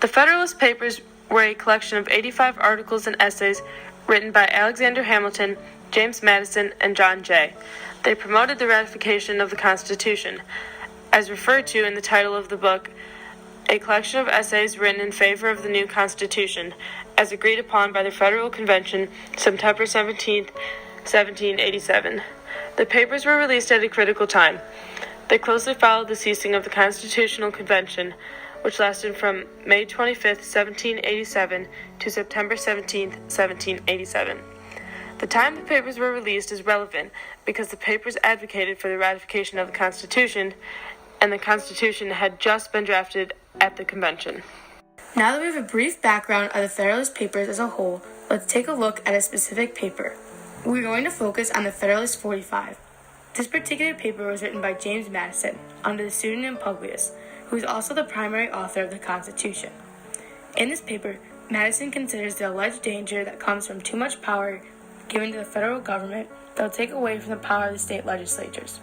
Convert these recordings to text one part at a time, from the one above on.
The Federalist Papers were a collection of 85 articles and essays written by Alexander Hamilton, James Madison, and John Jay. They promoted the ratification of the Constitution, as referred to in the title of the book, a collection of essays written in favor of the new Constitution, as agreed upon by the Federal Convention, September 17, 1787. The papers were released at a critical time. They closely followed the ceasing of the Constitutional Convention, which lasted from May 25, 1787 to September 17, 1787. The time the papers were released is relevant because the papers advocated for the ratification of the Constitution, and the Constitution had just been drafted at the convention. Now that we have a brief background of the Federalist Papers as a whole, let's take a look at a specific paper. We're going to focus on the Federalist-45. This particular paper was written by James Madison under the pseudonym Publius, who is also the primary author of the Constitution. In this paper, Madison considers the alleged danger that comes from too much power given to the federal government that will take away from the power of the state legislatures.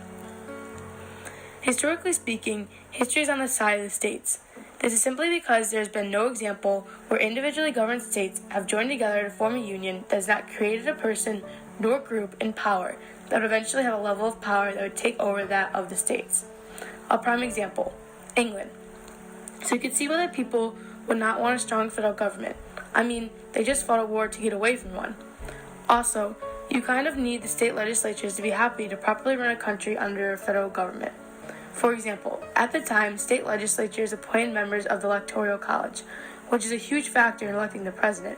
Historically speaking, history is on the side of the states. This is simply because there has been no example where individually governed states have joined together to form a union that has not created a person nor group in power that would eventually have a level of power that would take over that of the states. A prime example, England. So you can see why the people would not want a strong federal government. I mean, they just fought a war to get away from one. Also, you kind of need the state legislatures to be happy to properly run a country under a federal government. For example, at the time, state legislatures appointed members of the Electoral College, which is a huge factor in electing the president.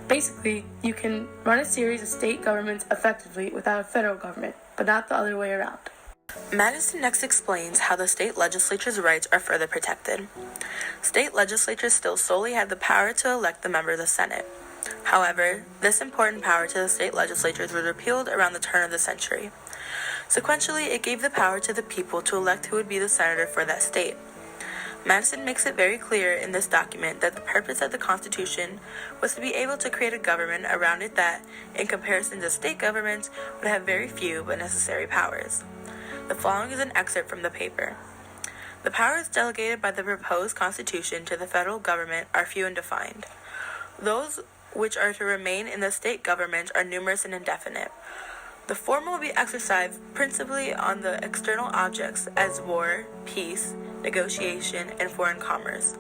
Basically, you can run a series of state governments effectively without a federal government, but not the other way around. Madison next explains how the state legislature's rights are further protected. State legislatures still solely have the power to elect the member of the Senate. However, this important power to the state legislatures was repealed around the turn of the century. Sequentially, it gave the power to the people to elect who would be the senator for that state. Madison makes it very clear in this document that the purpose of the Constitution was to be able to create a government around it that, in comparison to state governments, would have very few but necessary powers. The following is an excerpt from the paper. The powers delegated by the proposed Constitution to the federal government are few and defined. Those which are to remain in the state governments are numerous and indefinite. The former will be exercised principally on the external objects as war, peace, negotiation, and foreign commerce,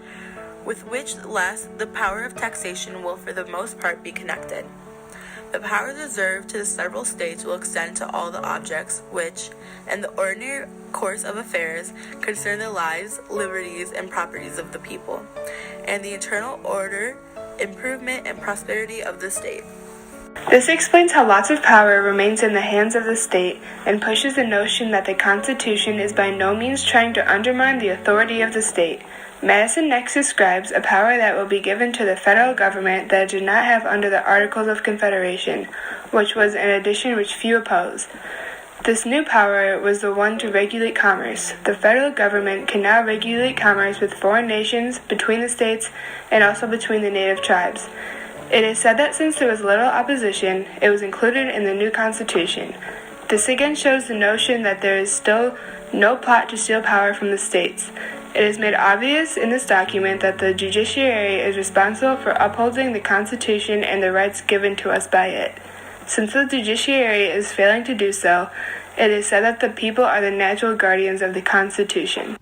with which last the power of taxation will for the most part be connected. The powers reserved to the several states will extend to all the objects which, in the ordinary course of affairs, concern the lives, liberties, and properties of the people, and the internal order, improvement, and prosperity of the state. This explains how lots of power remains in the hands of the state and pushes the notion that the Constitution is by no means trying to undermine the authority of the state. Madison next describes a power that will be given to the federal government that it did not have under the Articles of Confederation, which was an addition which few oppose. This new power was the one to regulate commerce. The federal government can now regulate commerce with foreign nations, between the states, and also between the native tribes. It is said that since there was little opposition, it was included in the new Constitution. This again shows the notion that there is still no plot to steal power from the states. It is made obvious in this document that the judiciary is responsible for upholding the Constitution and the rights given to us by it. Since the judiciary is failing to do so, it is said that the people are the natural guardians of the Constitution.